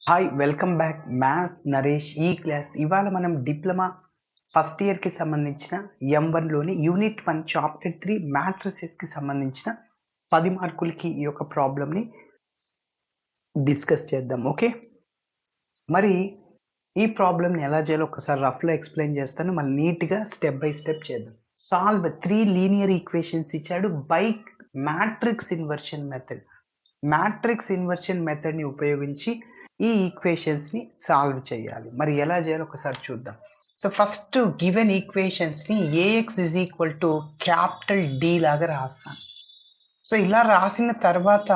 Hi welcome back maths Naresh ఈ class. ఇవాళ మనం డిప్లొమా ఫస్ట్ ఇయర్కి సంబంధించిన M1లోని యూనిట్ 1 చాప్టర్ 3 మ్యాట్రిసెస్కి సంబంధించిన 10 మార్కులకి ఈ యొక్క ప్రాబ్లమ్ని డిస్కస్ చేద్దాం. ఓకే, మరి ఈ ప్రాబ్లమ్ని ఎలా చేయాలో ఒకసారి రఫ్లో ఎక్స్ప్లెయిన్ చేస్తాను, మళ్ళీ నీట్గా స్టెప్ బై స్టెప్ చేద్దాం. సాల్వ్ 3 లీనియర్ ఈక్వేషన్స్ ఇచ్చాడు by matrix inversion method. Matrix inversion మెథడ్ని ఉపయోగించి ఈ ఈక్వేషన్స్ని సాల్వ్ చేయాలి. మరి ఎలా చేయాలో ఒకసారి చూద్దాం. సో ఫస్ట్ గివెన్ ఈక్వేషన్స్ని AX is equal to capital D లాగా రాస్తాను. సో ఇలా రాసిన తర్వాత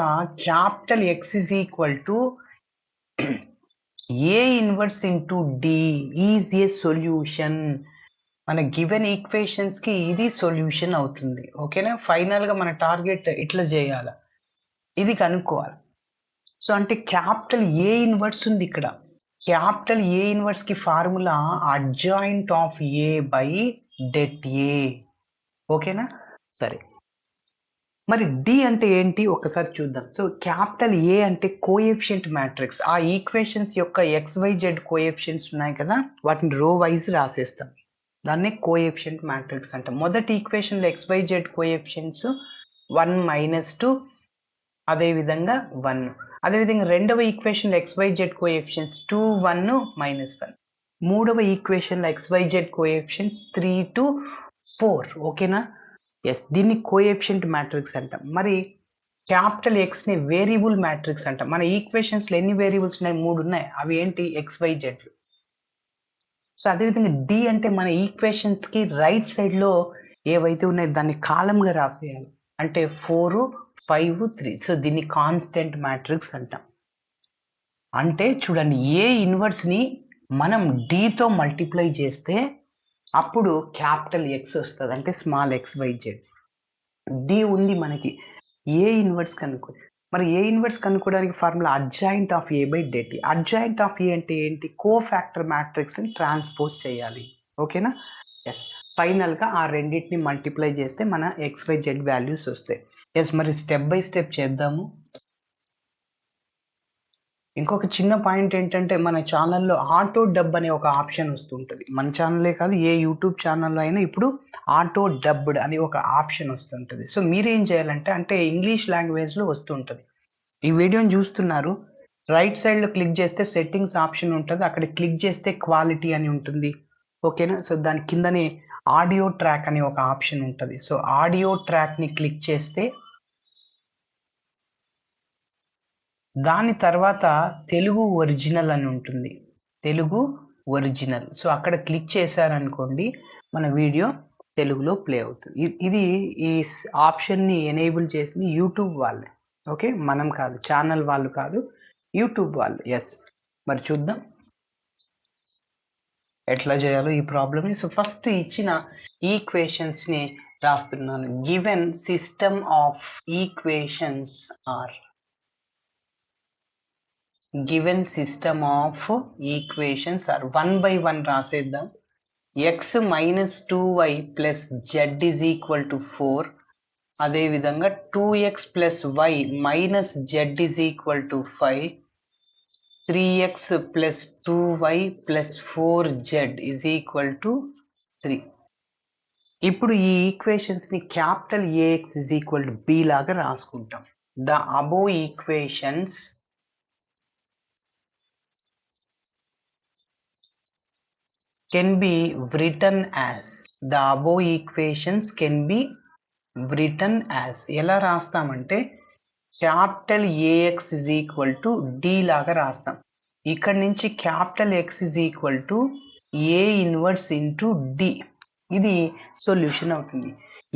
capital X is equal to A inverse into D is a solution. మన గివెన్ ఈక్వేషన్స్కి ఇది సొల్యూషన్ అవుతుంది. ఓకేనా, ఫైనల్గా మన టార్గెట్ ఇట్లా చేయాలి, ఇది కనుక్కోవాలి. సో అంటే క్యాపిటల్ ఏ ఇన్వర్స్ ఉంది ఇక్కడ. క్యాపిటల్ ఏ ఇన్వర్స్ కి formula adjoint of A by det ఏ. ఓకేనా, సరే. మరి డి అంటే ఏంటి ఒకసారి చూద్దాం. సో క్యాపిటల్ ఏ అంటే కోఎఫిషియంట్ మ్యాట్రిక్స్. ఆ ఈక్వేషన్స్ యొక్క XYZ కోఎఫిషియంట్స్ ఉన్నాయి కదా, వాటిని రో వైజ్ రాసేస్తాం. దాన్నే కోఎఫిషియంట్ మ్యాట్రిక్స్ అంటాం. మొదటి ఈక్వేషన్లో XYZ కోఎఫిషియంట్స్ 1 - 2, అదేవిధంగా 1. అదేవిధంగా రెండవ ఈక్వేషన్లో XYZ కోఎఫిషియన్స్ 2, 1, -1. మూడవ ఈక్వేషన్లో XYZ కోఎఫిషియన్స్ 3 to 4. ఓకేనా, ఎస్, దీన్ని కోఎఫిషియంట్ మ్యాట్రిక్స్ అంటాం. మరి క్యాపిటల్ ఎక్స్ని వేరియబుల్ మ్యాట్రిక్స్ అంటాం. మన ఈక్వేషన్స్లో ఎన్ని వేరియబుల్స్ ఉన్నాయి? 3 ఉన్నాయి. అవి ఏంటి? XYZ. సో అదేవిధంగా డి అంటే మన ఈక్వేషన్స్కి రైట్ సైడ్లో ఏవైతే ఉన్నాయో దాన్ని కాలంగా రాసేయాలి. అంటే 4, 5, 3. సో దీన్ని కాన్స్టెంట్ మ్యాట్రిక్స్ అంటాం. అంటే చూడండి, ఏ ఇన్వర్స్ని మనం డితో మల్టిప్లై చేస్తే అప్పుడు క్యాపిటల్ ఎక్స్ వస్తుంది, అంటే స్మాల్ XYZ. డి ఉంది మనకి, ఏ ఇన్వర్స్ కనుక్కో. మరి ఏ ఇన్వర్స్ కనుక్కోవడానికి formula adjoint of A by det A. Adjoint of A అంటే ఏంటి? కో ఫ్యాక్టర్ మ్యాట్రిక్స్ని ట్రాన్స్పోజ్ చేయాలి. ఓకేనా, ఎస్. ఫైనల్గా ఆ రెండింటిని మల్టిప్లై చేస్తే మన XYZ వాల్యూస్ వస్తాయి. ఎస్, మరి స్టెప్ బై స్టెప్ చేద్దాము. ఇంకొక చిన్న పాయింట్ ఏంటంటే, మన ఛానల్లో ఆటో డబ్ అనే ఒక ఆప్షన్ వస్తుంటుంది. మన ఛానలే కాదు, ఏ యూట్యూబ్ ఛానల్లో అయినా ఇప్పుడు ఆటో డబ్డ్ అని ఒక ఆప్షన్ వస్తుంటుంది. సో మీరేం చేయాలంటే, అంటే ఇంగ్లీష్ లాంగ్వేజ్లో వస్తుంటుంది. ఈ వీడియోని చూస్తున్నారు, రైట్ సైడ్లో క్లిక్ చేస్తే సెట్టింగ్స్ ఆప్షన్ ఉంటుంది, అక్కడ క్లిక్ చేస్తే క్వాలిటీ అని ఉంటుంది. ఓకేనా, సో దాని కిందనే ఆడియో ట్రాక్ అనే ఒక ఆప్షన్ ఉంటుంది. సో ఆడియో ట్రాక్ని క్లిక్ చేస్తే దాని తర్వాత తెలుగు ఒరిజినల్ అని ఉంటుంది, తెలుగు ఒరిజినల్. సో అక్కడ క్లిక్ చేశారనుకోండి, మన వీడియో తెలుగులో ప్లే అవుతుంది. ఇది ఈ ఆప్షన్ని ఎనేబుల్ చేసింది యూట్యూబ్ వాళ్ళే. ఓకే, మనం కాదు, ఛానల్ వాళ్ళు కాదు, యూట్యూబ్ వాళ్ళు. ఎస్, మరి చూద్దాం ఎట్లా చేయాలో ఈ ప్రాబ్లమ్ని. సో ఫస్ట్ ఇచ్చిన ఈక్వేషన్స్ని రాస్తున్నాను. Given system of equations are, given system of equations are 1 by 1 రాసేద్దాం. x - 2y plus z is equal to 4. అదేవిధంగా 2x plus y minus z is equal to 5. 3x plus 2y plus 4z is equal to 3. ఇప్పుడు ఈ ఈక్వేషన్స్ని capital AX is equal to B లాగా రాసుకుంటాం. The above equations can be written as, the above equations can be written as. ఎలా రాస్తామంటే capital AX is equal to D లాగా రాస్తాం. ఇక్కడ నుంచి capital X is equal to A inverse into D. ఇది solution అవుతుంది.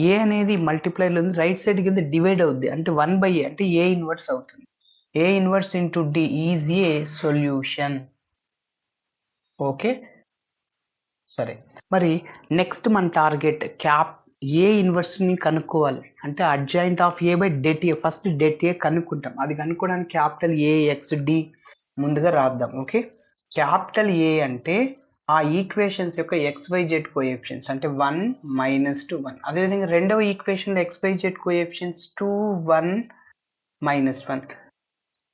ఏ అనేది మల్టిప్లైలో ఉంది, రైట్ సైడ్ కింద డివైడ్ అవుద్ది, అంటే 1 by A అంటే A ఇన్వర్స్ అవుతుంది. A inverse into D is a solution. Okay, సరే. మరి నెక్స్ట్ మన టార్గెట్ ఏ ఇన్వర్స్ని కనుక్కోవాలి. అంటే adjoint of A by det A. First det A కనుక్కుంటాం. అది కనుక్కోవడానికి క్యాపిటల్ AXD ముందుగా రాద్దాం. ఓకే, క్యాపిటల్ ఏ అంటే ఆ ఈక్వేషన్స్ యొక్క XYZ కోఎఫిషియన్స్, అంటే 1 - 2, 1. అదేవిధంగా రెండవ ఈక్వేషన్లో XYZ కోఎఫిషియన్స్ 2, 1, -1.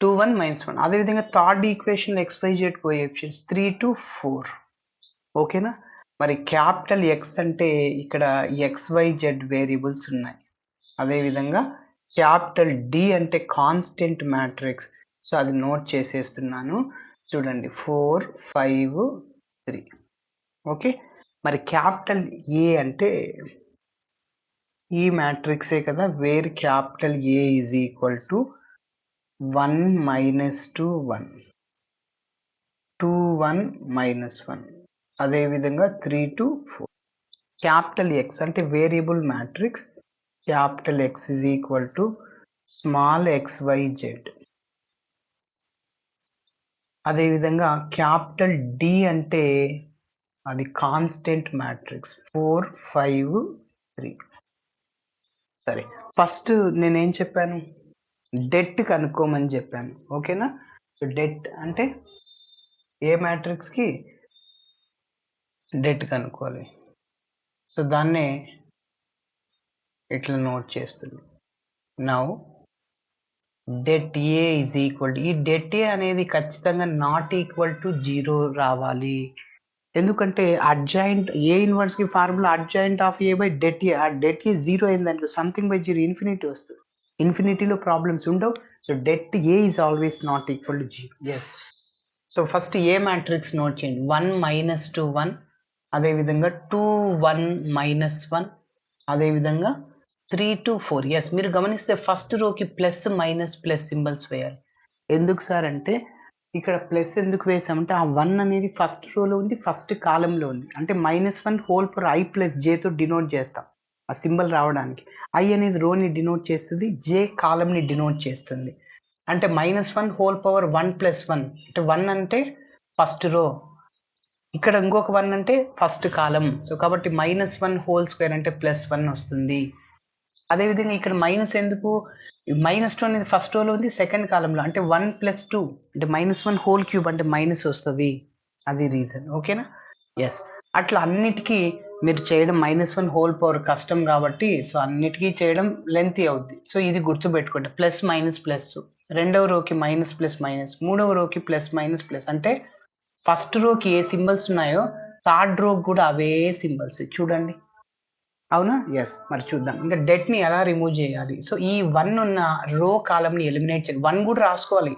2 1 మైనస్ 1. అదేవిధంగా థర్డ్ ఈక్వేషన్ XYZ కోఎఫిషియెంట్స్ 3 2 4. ఓకేనా. మరి క్యాపిటల్ X అంటే ఇక్కడ XYZ వేరియబుల్స్ ఉన్నాయి. అదేవిధంగా క్యాపిటల్ D అంటే కాన్స్టెంట్ మ్యాట్రిక్స్. సో అది నోట్ చేసేస్తున్నాను చూడండి 4 5 3. ఓకే. మరి క్యాపిటల్ A అంటే ఈ మ్యాట్రిక్సే కదా, where capital A is equal to 1 minus 2 1 2 1 minus 1 అదేవిధంగా 3 2 4. క్యాపిటల్ X అంటే variable matrix. Capital X is equal to small XYZ. అదేవిధంగా క్యాపిటల్ D అంటే అది కాన్స్టెంట్ మ్యాట్రిక్స్ 4 5 3. సరే, ఫస్ట్ నేనేం చెప్పాను, డెట్ కనుక్కోమని చెప్పాను. ఓకేనా. సో డెట్ అంటే ఏ మ్యాట్రిక్స్కి డెట్ కనుక్కోవాలి. సో దాన్నే ఇట్లా నోట్ చేస్తుంది. Now det A is equal to, ఈ డెట్ ఏ అనేది ఖచ్చితంగా నాట్ ఈక్వల్ టు 0 రావాలి. ఎందుకంటే అడ్జాయింట్ ఏ ఇన్వర్స్కి formula adjoint of A by det A. ఆ డెట్ ఏ 0 అయిందనుకో సంథింగ్ బై 0 ఇన్ఫినిటీ వస్తుంది. ఇన్ఫినిటీలో ప్రాబ్లమ్స్ ఉండవు. So det A is always not equal to 0. Yes. So first A matrix note చేయండి. 1 minus 2 1, అదేవిధంగా 2 1 మైనస్ 1, అదేవిధంగా 3 2 4. ఎస్, మీరు గమనిస్తే ఫస్ట్ రోకి ప్లస్ మైనస్ ప్లస్ సింబల్స్ వేయాలి. ఎందుకు సార్ అంటే ఇక్కడ ప్లస్ ఎందుకు వేసామంటే ఆ 1 అనేది ఫస్ట్ రోలో ఉంది, ఫస్ట్ కాలంలో ఉంది. అంటే -1 హోల్ పవర్ I ప్లస్ జేతో డినోట్ చేస్తాం ఆ సింబల్ రావడానికి. I అనేది రోని డినోట్ చేస్తుంది, J కాలంని డినోట్ చేస్తుంది. అంటే -1 హోల్ పవర్ 1 ప్లస్ 1 అంటే 1 అంటే ఫస్ట్ రో, ఇక్కడ ఇంకొక 1 అంటే ఫస్ట్ కాలం. సో కాబట్టి -1 హోల్ స్క్వేర్ అంటే +1 వస్తుంది. అదేవిధంగా ఇక్కడ మైనస్ ఎందుకు, -2 అనేది ఫస్ట్ రోలో ఉంది, సెకండ్ కాలంలో. అంటే 1 + 2 అంటే -1 హోల్ క్యూబ్ అంటే మైనస్ వస్తుంది. అది రీజన్. ఓకేనా. ఎస్, అట్లా అన్నిటికీ మీరు చేయడం -1 హోల్ పవర్ కష్టం కాబట్టి సో అన్నిటికీ చేయడం లెంతీ అవుద్ది. సో ఇది గుర్తుపెట్టుకోండి, ప్లస్ మైనస్ ప్లస్. రెండవ రోకి మైనస్ ప్లస్ మైనస్, మూడవ రోకి ప్లస్ మైనస్ ప్లస్. అంటే ఫస్ట్ రోకి ఏ సింబల్స్ ఉన్నాయో థర్డ్ రోకి కూడా అవే సింబల్స్ చూడండి. అవునా. ఎస్, మరి చూద్దాం ఇంకా డెట్ని ఎలా రిమూవ్ చేయాలి. సో ఈ 1 ఉన్న రో కాలంని ఎలిమినేట్ చేయాలి. 1 కూడా రాసుకోవాలి.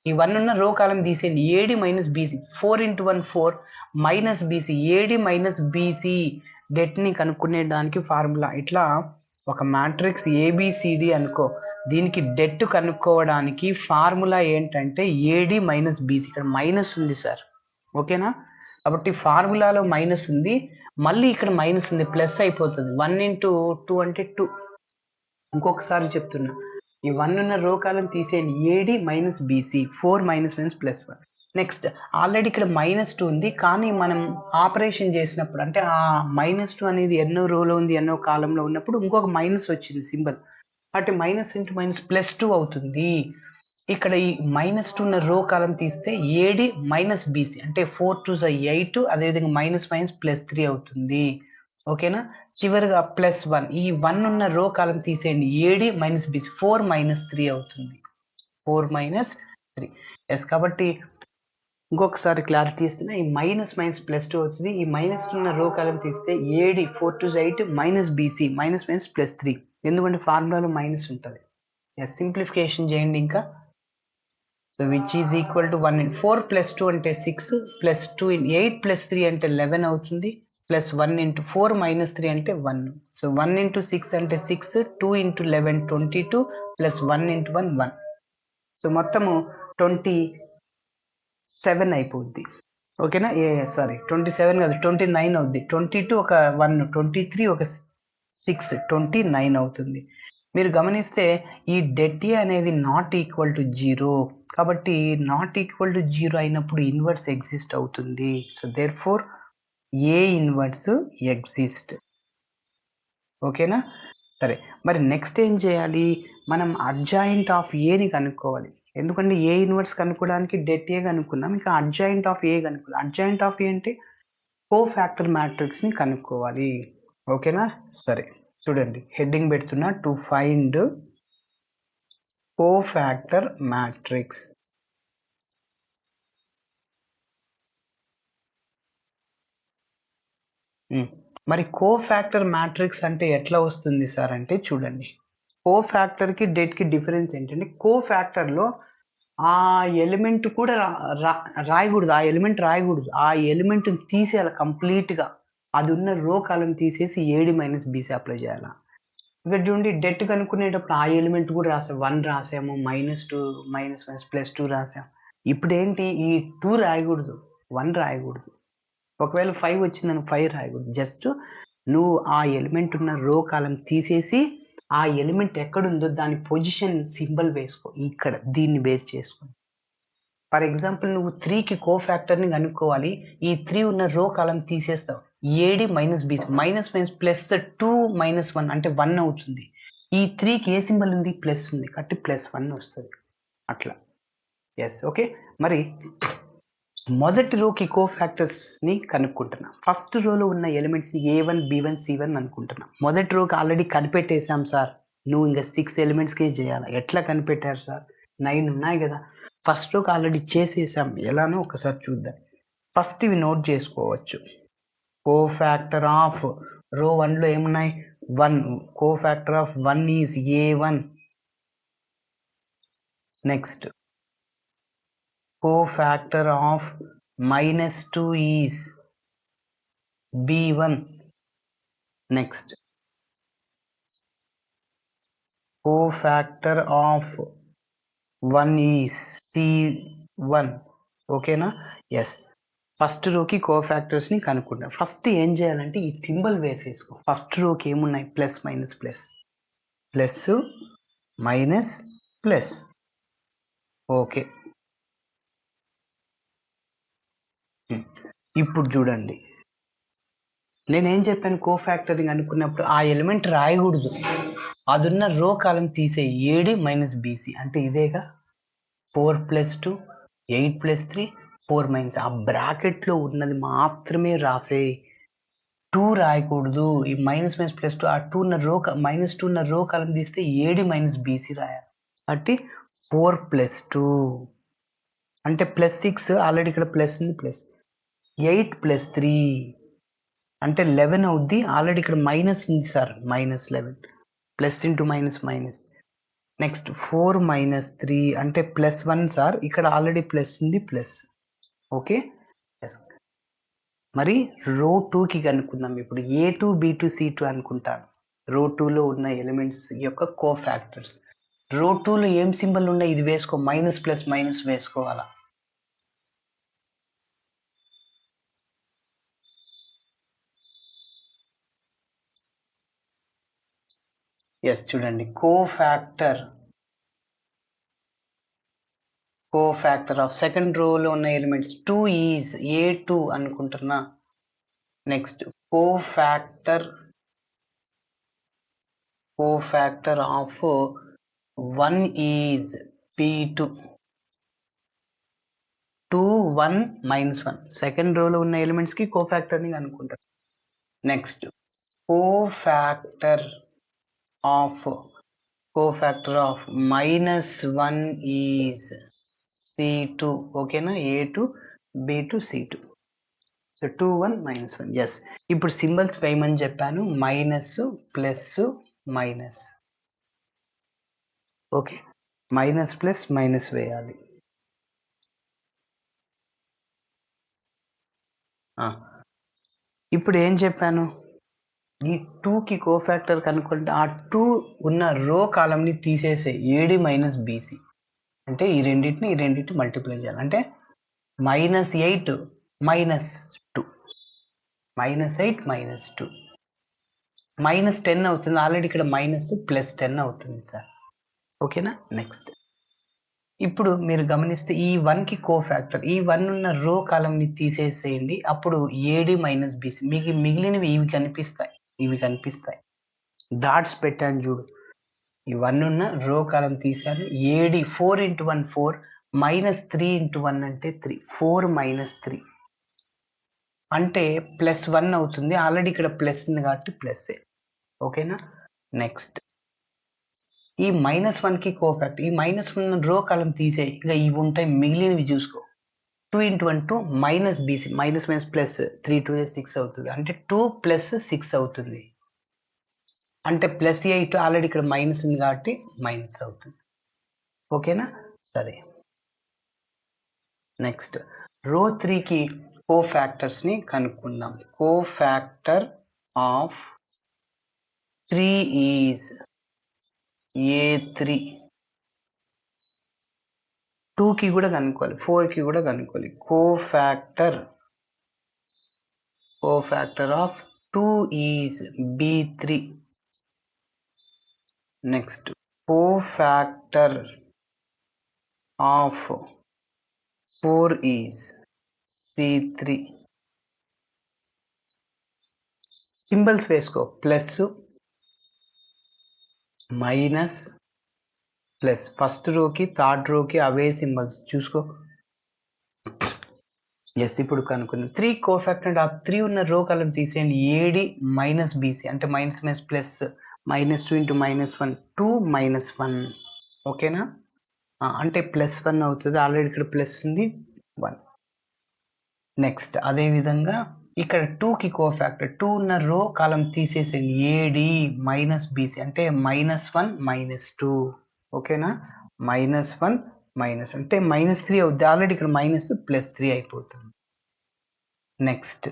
ఈ 1 ఉన్న రో కాలం తీసేయండి. AD minus BC, 4 × 1 4 minus BC, AD minus BC డెట్ని కనుక్కునే దానికి ఫార్ములా. ఇట్లా ఒక మ్యాట్రిక్స్ ఏబిసిడి అనుకో, దీనికి డెట్ కనుక్కోవడానికి ఫార్ములా ఏంటంటే ఏడి మైనస్ బీసీ. ఇక్కడ మైనస్ ఉంది సార్. ఓకేనా. కాబట్టి ఫార్ములాలో మైనస్ ఉంది, మళ్ళీ ఇక్కడ మైనస్ ఉంది, ప్లస్ అయిపోతుంది. 1 × 2 అంటే 2. ఇంకొకసారి చెప్తున్నా, ఈ 1 ఉన్న రో కాలం తీసేయండి. AD minus BC, 4 minus +1. Next already ఇక్కడ -2 ఉంది, కానీ మనం ఆపరేషన్ చేసినప్పుడు అంటే ఆ -2 అనేది ఎన్నో రోలో ఉంది, ఎన్నో కాలంలో ఉన్నప్పుడు ఇంకొక మైనస్ వచ్చింది సింబల్. అంటే -× +2 అవుతుంది. ఇక్కడ ఈ -2 ఉన్న రో కాలం తీస్తే ఏడి మైనస్ బీసీ అంటే 4 2 8, అదేవిధంగా +3 అవుతుంది. ఓకేనా. చివరిగా +1, ఈ 1 ఉన్న రో కాలం తీసేయండి. ఏడి మైనస్ బీసీ 4 -3 అవుతుంది. 4 3. ఎస్, కాబట్టి ఇంకొకసారి క్లారిటీ ఇస్తున్నా, ఈ -+2 అవుతుంది. ఈ -2 ఉన్న రో కాలం తీస్తే ఏడి 4 2 8 మైనస్ బీసీ +3, ఎందుకంటే ఫార్ములాలో మైనస్ ఉంటుంది. ఎస్, సింప్లిఫికేషన్ చేయండి ఇంకా. So which is equal to 1 4 + 2 అంటే 6 +2 8 + 3 అంటే 11 అవుతుంది, +1 × 4 - 3 అంటే 1. సో 1 × 6 అంటే 6, 2 × 11 22, +1 × 1 1. సో మొత్తము 27 అయిపోద్ది. ఓకేనా. సారీ 27 కాదు, 29 అవుద్ది. 22 ఒక 1, 23 ఒక 6, 29 అవుతుంది. మీరు గమనిస్తే ఈ డెట్ ఏ అనేది నాట్ ఈక్వల్ టు 0, కాబట్టి నాట్ ఈక్వల్ టు 0 అయినప్పుడు ఇన్వర్స్ ఎగ్జిస్ట్ అవుతుంది. So therefore A inverse exist. ఓకేనా. సరే, మరి నెక్స్ట్ ఏం చేయాలి, మనం అడ్జాయింట్ ఆఫ్ ఏని కనుక్కోవాలి. ఎందుకంటే ఏ ఇన్వర్స్ కనుక్కోవడానికి డెట్ ఏ కనుక్కున్నాం, ఇంకా అడ్జాయింట్ ఆఫ్ ఏ కనుక్కోవాలి. అడ్జాయింట్ ఆఫ్ ఏ అంటే కోఫాక్టర్ మ్యాట్రిక్స్ని కనుక్కోవాలి. ఓకేనా. సరే చూడండి, హెడ్డింగ్ పెడుతున్నా, టు ఫైండ్ కోఫాక్టర్ మ్యాట్రిక్స్. మరి కోఫాక్టర్ మ్యాట్రిక్స్ అంటే ఎట్లా వస్తుంది సార్ అంటే చూడండి, కోఫాక్టర్కి డెట్కి డిఫరెన్స్ ఏంటంటే కోఫాక్టర్లో ఆ ఎలిమెంట్ కూడా రాయకూడదు, ఆ ఎలిమెంట్ రాయకూడదు, ఆ ఎలిమెంట్ తీసేయాలి కంప్లీట్గా, అది ఉన్న రో కాలం తీసేసి ఏడి మైనస్ బీసీ అప్లై చేయాలి. ఇక్కడ చూడండి డెట్ కనుక్కునేటప్పుడు ఆ ఎలిమెంట్ కూడా రాసాం, 1 రాసాము, -2 -1 +2 రాసాం. ఇప్పుడు ఏంటి, ఈ 2 రాయకూడదు, 1 రాయకూడదు, ఒకవేళ 5 వచ్చిందని 5 రాయకూడదు, జస్ట్ నువ్వు ఆ ఎలిమెంట్ ఉన్న రో కాలం తీసేసి ఆ ఎలిమెంట్ ఎక్కడుందో దాని పొజిషన్ సింబల్ వేసుకో, ఇక్కడ దీన్ని బేస్ చేసుకుని. ఫర్ ఎగ్జాంపుల్ నువ్వు 3కి కోఫాక్టర్ని కనుక్కోవాలి, ఈ 3 ఉన్న రో కాలం తీసేస్తావు, ఏడి మైనస్ బీసీ, మైనస్ +2 -1 అంటే 1 అవుతుంది. ఈ 3కి ఏ సింబల్ ఉంది, ప్లస్ ఉంది కాబట్టి +1 వస్తుంది అట్లా. Yes, okay. మరి మొదటి రోకి కోఫాక్టర్స్ని కనుక్కుంటున్నా, ఫస్ట్ రోలో ఉన్న ఎలిమెంట్స్ A1 B1 C1 అనుకుంటున్నా. మొదటి రోకి ఆల్రెడీ కనిపెట్టేశాం సార్, నువ్వు ఇంకా 6 ఎలిమెంట్స్కే చేయాలి. ఎట్లా కనిపెట్టారు సార్, 9 ఉన్నాయి కదా, ఫస్ట్ రోకి ఆల్రెడీ చేసేసాం, ఎలానో ఒకసారి చూద్దాం. ఫస్ట్ ఇవి నోట్ చేసుకోవచ్చు. కోఫాక్టర్ ఆఫ్ రో 1లో ఏమున్నాయి, 1, cofactor of 1 is A1. Next cofactor of -2 is B1. Next, cofactor of 1 is C1. ఓకేనా? ఎస్, ఫస్ట్ రోకి కోఫాక్టర్స్ని కనుక్కుంటాం. ఫస్ట్ ఏం చేయాలంటే ఈ సింబల్ వేసేసుకో. ఫస్ట్ రోకి ఏమున్నాయి, plus minus plus, plus minus plus. Okay, ఇప్పుడు చూడండి నేనేం చెప్పాను, కోఫాక్టరింగ్ అనుకున్నప్పుడు ఆ ఎలిమెంట్ రాయకూడదు, అదున్న రో కాలం తీసే, ఏడి మైనస్ బీసీ అంటే ఇదేగా, 4 + 2 8 + 3 4 ఆ బ్రాకెట్లో ఉన్నది మాత్రమే రాసే, 2 రాయకూడదు. ఈ -+2 ఆ 2 ఉన్న రో -2 ఉన్న రో కాలం తీస్తే ఏడి మైనస్ బీసీ రాయాలి. అంటే 4 + 2 అంటే +6, ఆల్రెడీ ఇక్కడ ప్లస్ ఉంది, ప్లస్ 8 + 3 అంటే 11 అవుద్ది, ఆల్రెడీ ఇక్కడ మైనస్ ఉంది sir, -11, plus into minus minus. Next 4 - 3 అంటే +1 సార్, ఇక్కడ ఆల్రెడీ ప్లస్ ఉంది, ప్లస్. Okay, yes. మరి రో 2కి కనుక్కుందాం ఇప్పుడు. A2 B2 C2 అనుకుంటాను, రో 2లో ఉన్న ఎలిమెంట్స్ యొక్క కోఫాక్టర్స్. రో 2లో ఏం సింబల్ ఉన్నాయి, ఇది వేసుకో, మైనస్ ప్లస్ మైనస్ వేసుకోవాలా. ఎస్, చూడండి, కోఫాక్టర్ ఆఫ్ సెకండ్ రోలో ఉన్న ఎలిమెంట్స్ 2 ఈజ్ A2 అనుకుంటున్నా. Next cofactor of 1 is B2. 2 1 -1 second రోలో ఉన్న ఎలిమెంట్స్కి కోఫాక్టర్ని అనుకుంటారు. Next cofactor of -1 is C2. ఓకేనా, A2 B2 C2. So 2 1 -1. Yes, ఇప్పుడు సింబల్స్ వేయమని చెప్పాను, minus plus minus. Okay, minus plus minus వేయాలి. ఇప్పుడు ఏం చెప్పాను, ఈ 2కి కోఫాక్టర్ కనుక్కుంటే ఆ 2 ఉన్న రో కాలంని తీసేసే, ఏడి మైనస్ బీసీ అంటే ఈ రెండింటిని మల్టిప్లై చేయాలి. అంటే -8 -2 -8 -2 -10 అవుతుంది, ఆల్రెడీ ఇక్కడ మైనస్ +10 అవుతుంది సార్. ఓకేనా, నెక్స్ట్ ఇప్పుడు మీరు గమనిస్తే ఈ 1కి కోఫాక్టర్, ఈ 1 ఉన్న రో కాలంని తీసేసేయండి, అప్పుడు ఏడి మైనస్ బీసీ, మిగిలినవి ఇవి కనిపిస్తాయి, డాట్స్ పెట్టాను చూడు, ఈ 1 ఉన్న రో కాలం తీసాను, ఏడి 4 × 1 4 -3 × 1 అంటే 3, 4 - 3 అంటే +1 అవుతుంది, ఆల్రెడీ ఇక్కడ ప్లస్ ఉంది కాబట్టి ప్లస్సే. ఓకేనా, నెక్స్ట్ ఈ -1కి కోఫాక్టర్, ఈ -1 రో కాలం తీసే, ఇంకా ఇవి ఉంటాయి, మిగిలినవి చూసుకో, 2 into 1 2 minus BC, minus minus plus 3 2 6 అవుతుంది, అంటే 2 plus 6 అవుతుంది, అంటే ప్లస్ 8 ఆల్రెడీ ఇక్కడ మైనస్ ఉంది కాబట్టి మైనస్ అవుతుంది. ఓకేనా? సరే, నెక్స్ట్ రో 3కి కో ఫ్యాక్టర్స్ని కనుక్కుందాం. Cofactor of 3 is A3. 2కి కూడా కనుక్కోవాలి, 4కి కూడా కనుక్కోవాలి. Cofactor of 2 is B3. Next cofactor of 4 is C3. Symbols వేసుకో, ప్లస్ మైనస్ ప్లస్, ఫస్ట్ రోకి థర్డ్ రోకి అవే సింబల్స్ చూసుకో. ఎస్, ఇప్పుడు కనుక్కుందాం. 3 కోఫాక్టర్, ఆ 3 ఉన్న రో కలర్ తీసేయండి. AD మైనస్ BC, అంటే మైనస్ మైనస్ ప్లస్, -2 into -1 2 -1. ఓకేనా? అంటే +1 అవుతుంది, ఆల్రెడీ ఇక్కడ ప్లస్ ఉంది 1. నెక్స్ట్ అదేవిధంగా ఇక్కడ 2కి కోఫాక్టర్, 2 ఉన్న రో కాలం తీసేసేయండి. AD మైనస్ BC, అంటే -1 -2. ఓకేనా? -1 మైనస్ అంటే -3 అవుద్ది, ఆల్రెడీ ఇక్కడ మైనస్ +3 అయిపోతుంది. నెక్స్ట్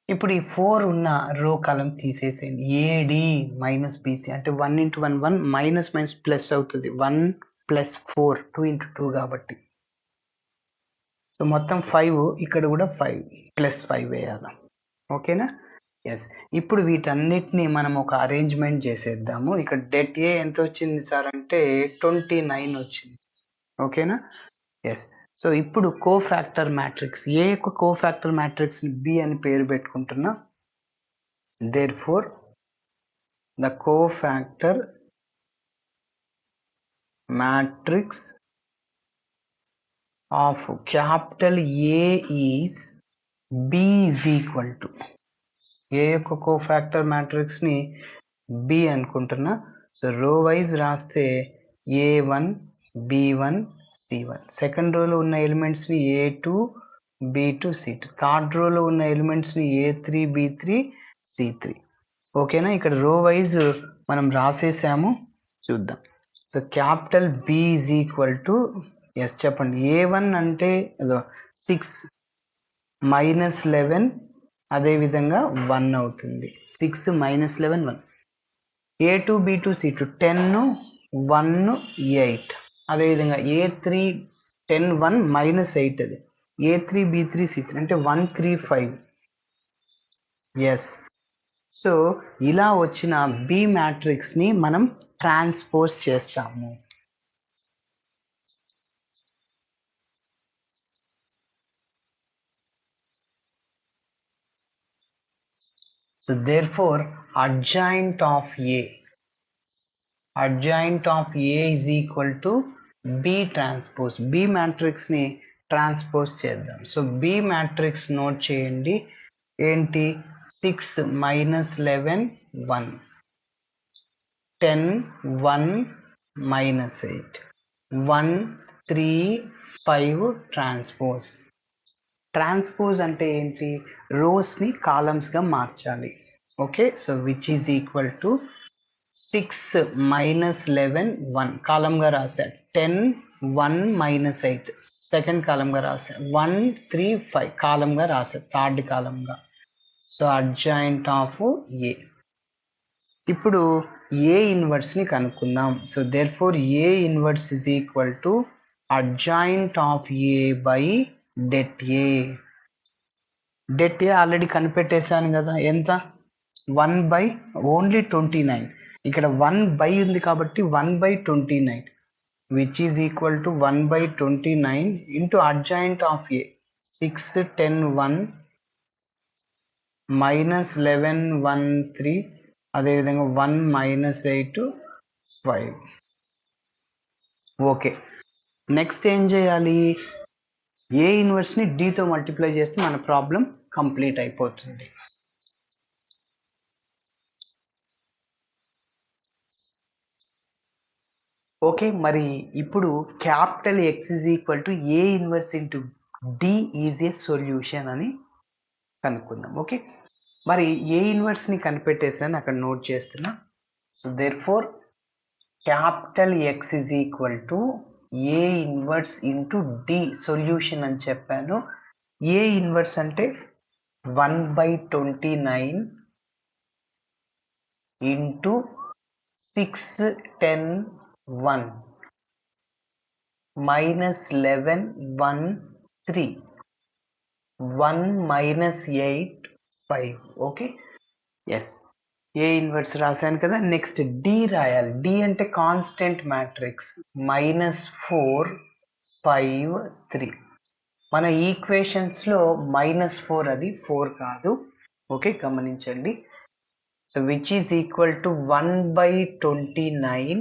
ఇప్పుడు ఈ 4 ఉన్న రో కాలం తీసేసేయండి. AD మైనస్ BC, అంటే 1 into 1 1, మైనస్ మైనస్ ప్లస్ అవుతుంది, 1 + 4 2 into 2 కాబట్టి. సో మొత్తం 5, ఇక్కడ కూడా 5 +5 వేయాలి. ఓకేనా? ఎస్, ఇప్పుడు వీటన్నిటిని మనం ఒక అరేంజ్మెంట్ చేసేద్దాము. ఇక్కడ డెట్ ఏ ఎంత వచ్చింది సార్ అంటే 29 వచ్చింది. ఓకేనా? ఎస్, సో ఇప్పుడు కోఫాక్టర్ మ్యాట్రిక్స్ ఏ యొక్క కోఫాక్టర్ మ్యాట్రిక్స్ బి అని పేరు పెట్టుకుంటున్నా. Therefore the cofactor matrix of capital A is B is equal to, A యొక్క కోఫాక్టర్ మ్యాట్రిక్స్ ని బి అనుకుంటున్నా. సో రో వైజ్ రాస్తే A1 B1 C1, సెకండ్ రోలో ఉన్న ఎలిమెంట్స్ని A2 B2 C2, థర్డ్ రోలో ఉన్న ఎలిమెంట్స్ని A3 B3 C3. ఓకేనా? ఇక్కడ రో వైజ్ మనం రాసేసాము, చూద్దాం. So capital B is equal to, yes చెప్పండి, A1 అంటే 6 -11, అదేవిధంగా 1 అవుతుంది. 6 -11 1. A2 B2 C2 10 1 8, అదేవిధంగా A3 10 1 -8, అది A3 B3 C3 అంటే 1 3 5. ఎస్, సో ఇలా వచ్చిన బి మ్యాట్రిక్స్ని మనం ట్రాన్స్పోజ్ చేస్తాము. So therefore adjoint of A is equal to B transpose. B matrix ని ట్రాన్స్పోజ్ చేద్దాం. సో B matrix నోట్ చేయండి. ఏంటి? 6 -11 1, 10 1 -8, 1 3 5 ట్రాన్స్పోజ్. ట్రాన్స్పోజ్ అంటే ఏంటి? రోస్ని కాలమ్స్గా మార్చాలి. Okay, so which is equal to 6 -11 1 కాలంగా రాశా, 10 1 -8 సెకండ్ కాలంగా రాశా, 1 3 5 కాలంగా రాశా, థర్డ్ కాలంగా. So adjoint of A. ఇప్పుడు ఏ ఇన్వర్స్ని కనుక్కుందాం. So therefore A inverse is equal to adjoint of A by det A. Det A already కనిపెట్టేశాను కదా, ఎంత? 1 by ఓన్లీ 29. ఇక్కడ 1 ఉంది కాబట్టి 1/29, which is equal to 1/29 into adjoint of ఏ. 6 10 1 -11 1 3, అదేవిధంగా 1 -8 5. ఓకే, నెక్స్ట్ ఏం చేయాలి? ఏ ఇన్వర్స్ని డితో మల్టిప్లై చేస్తే మన ప్రాబ్లం కంప్లీట్ అయిపోతుంది. ఓకే, మరి ఇప్పుడు capital X is equal to A inverse into D is a solution అని కనుక్కుందాం. ఓకే, మరి ఏ ఇన్వర్స్ని కనిపెట్టేసాను అక్కడ నోట్ చేస్తున్నా. So therefore capital X is equal to A inverse into D solution అని చెప్పాను. ఏ ఇన్వర్స్ అంటే 1/29 ఇంటూ 6, 10, 1 minus 11, 1, 3 1 minus 8, 5. Okay, yes, A inverse రాశాను కదా. నెక్స్ట్ డి రాయాలి. డి అంటే కాన్స్టెంట్ మ్యాట్రిక్స్ -4, 5, 3. మన ఈక్వేషన్స్లో -4 అది 4 కాదు. ఓకే, గమనించండి. So which is equal to 1/29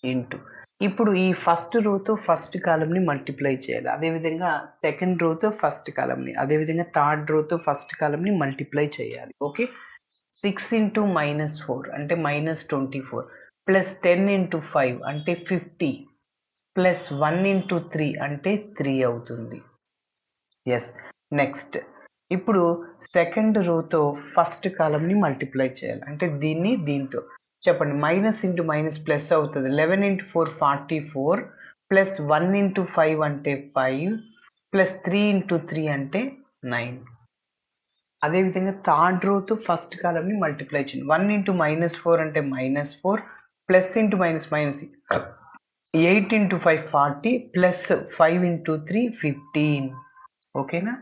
into, ఇప్పుడు ఈ ఫస్ట్ రోతో ఫస్ట్ కాలంని మల్టిప్లై చేయాలి. అదేవిధంగా సెకండ్ రోతో ఫస్ట్ కాలంని, అదేవిధంగా థర్డ్ రోతో ఫస్ట్ కాలంని మల్టిప్లై చేయాలి. ఓకే, 6 ఇంటూ -4 అంటే -24 ప్లస్ 10 ఇంటూ 5 అంటే 50 ప్లస్ 1 ఇంటూ 3 అంటే 3 అవుతుంది. ఎస్, నెక్స్ట్ ఇప్పుడు సెకండ్ రోతో ఫస్ట్ కాలంని మల్టిప్లై చేయాలి. అంటే దీన్ని దీంతో చెప్పండి. మైనస్ ఇంటూ మైనస్ ప్లస్ అవుతుంది. 11 ఇంటూ 4 44 ప్లస్ 1 ఇంటూ 5 అంటే 5 ప్లస్ 3 ఇంటూ 3 అంటే 9. అదేవిధంగా థర్డ్ రోతో ఫస్ట్ కాలంని మల్టిప్లై చేయండి. 1 ఇంటూ -4 అంటే -4 plus into minus 8 into 5 40 plus 5 into 3 15. ఓకేనా?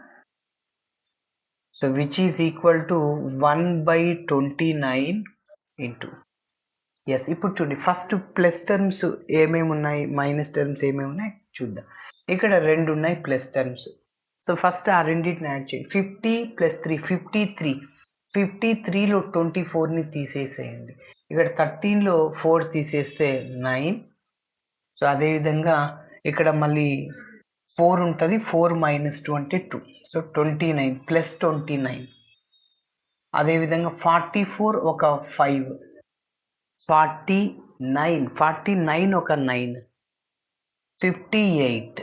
So which is equal to 1/29 into, yes. ఇప్పుడు చూడండి, ఫస్ట్ ప్లస్ టర్మ్స్ ఏమేమి ఉన్నాయి, మైనస్ టర్మ్స్ ఏమేమి ఉన్నాయి చూద్దాం. ఇక్కడ 2 ఉన్నాయి ప్లస్ టర్మ్స్. సో ఫస్ట్ ఆ రెండింటిని యాడ్ చేయండి. 50 ప్లస్ 3 53. 53లో 24ని తీసేసేయండి. ఇక్కడ 13లో 4 తీసేస్తే 9. సో అదేవిధంగా ఇక్కడ మళ్ళీ 4 ఉంటుంది. 4 - 2 అంటే 2. So 29 plus 29. అదేవిధంగా 44 ఒక 5, 49 ఒక 9, 58.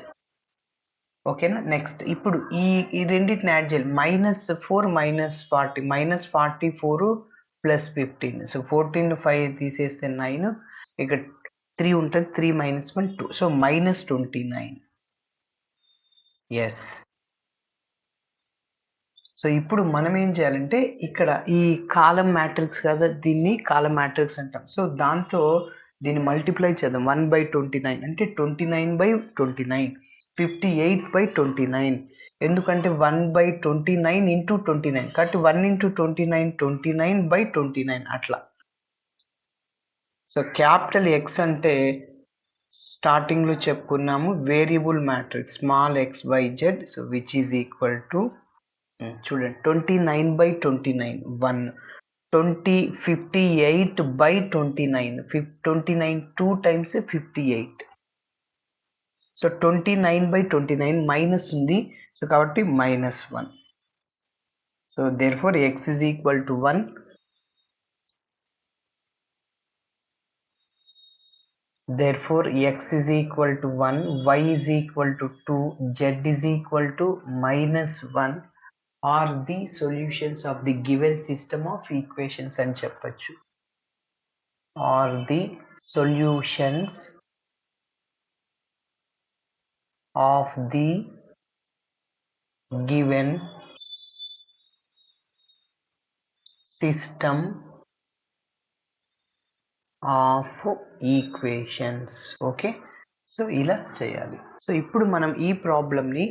ఓకేనా? నెక్స్ట్ ఇప్పుడు ఈ రెండింటిని యాడ్ చేయాలి. -4 -40 -44 ప్లస్ 15. సో 14 5 తీసేస్తే 9, ఇక్కడ 3 ఉంటుంది. 3 - 1 2. సో -29. ఎస్. సో ఇప్పుడు మనం ఏం చేయాలంటే ఇక్కడ ఈ కాలం మ్యాట్రిక్స్ కదా, దీన్ని కాలం మ్యాట్రిక్స్ అంటాం. సో దాంతో దీన్ని మల్టిప్లై చేద్దాం. 1/29 అంటే 29/29, 58/29. ఎందుకంటే 1/29 ఇంటూ 29 కాబట్టి 1 ఇంటూ 29 29/29 అట్లా. సో క్యాపిటల్ ఎక్స్ అంటే స్టార్టింగ్లో చెప్పుకున్నాము variable matrix small xyz. So which is equal to, చూడండి, 29/29 1, 58/29, 29 2 times 58. సో 29/29 మైనస్ ఉంది. సో కాబట్టి -1. So therefore X is equal to 1. Therefore x is equal to 1, y is equal to 2, z is equal to -1 are the solutions of the given system of equations అని చెప్పచ్చు. Are the solutions of the given system of equations. Okay, so ఇలా చేయాలి. So ఇప్పుడు మనం ఈ ప్రాబ్లమ్ని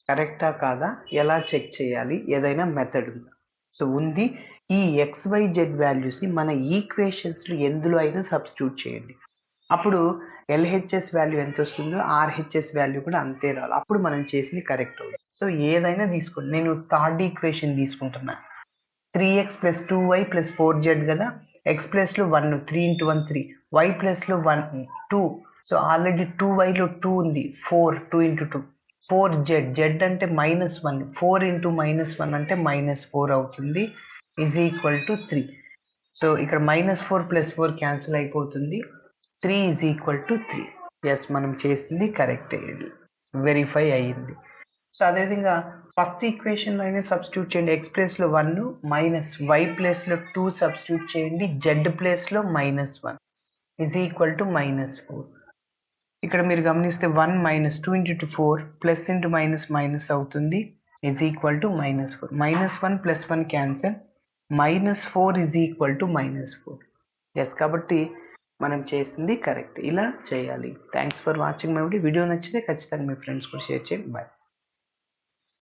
కరెక్టా కాదా ఎలా చెక్ చేయాలి, ఏదైనా మెథడ్ ఉందా? సో ఉంది. ఈ XYZ వాల్యూస్ని మన ఈక్వేషన్స్లో ఎందులో అయినా సబ్స్టిట్యూట్ చేయండి. అప్పుడు LHS వాల్యూ ఎంత వస్తుందో RHS వాల్యూ కూడా అంతే రావాలి. అప్పుడు మనం చేసింది కరెక్ట్ అవుతుంది. సో ఏదైనా తీసుకోండి. నేను థర్డ్ ఈక్వేషన్ తీసుకుంటున్నా. 3x + 2y + 4z కదా. x ప్లస్లో 1, 3 × 1 3, y ప్లస్లో 1 2. సో ఆల్రెడీ 2yలో 2 ఉంది. 4 2 × 2 4z. z అంటే -1, 4 × -1 అంటే -4 అవుతుంది. Is equal to 3. సో ఇక్కడ -4 + 4 క్యాన్సిల్ అయిపోతుంది. 3 ఈజ్ ఈక్వల్ టు 3. ఎస్, మనం చేసింది కరెక్ట్, వెరిఫై అయ్యింది. సో అదేవిధంగా ఫస్ట్ ఈక్వేషన్లో అయినా సబ్స్టిట్యూట్ చేయండి. ఎక్స్ ప్లేస్లో 1 మైనస్ వై ప్లేస్లో 2 సబ్స్టిట్యూట్ చేయండి. జెడ్ ప్లేస్లో -1 ఈజ్ ఈక్వల్ టు -4. ఇక్కడ మీరు గమనిస్తే 1 - 2 × 4 ప్లస్ ఇంటూ మైనస్ మైనస్ అవుతుంది is equal to -4. -1 + 1 cancel, -4 is equal to -4. Yes, కాబట్టి మనం చేసింది కరెక్ట్. ఇలా చేయాలి. Thanks for watching my video. నచ్చితే ఖచ్చితంగా మీ ఫ్రెండ్స్ కూడా షేర్ చేయండి. బాయ్.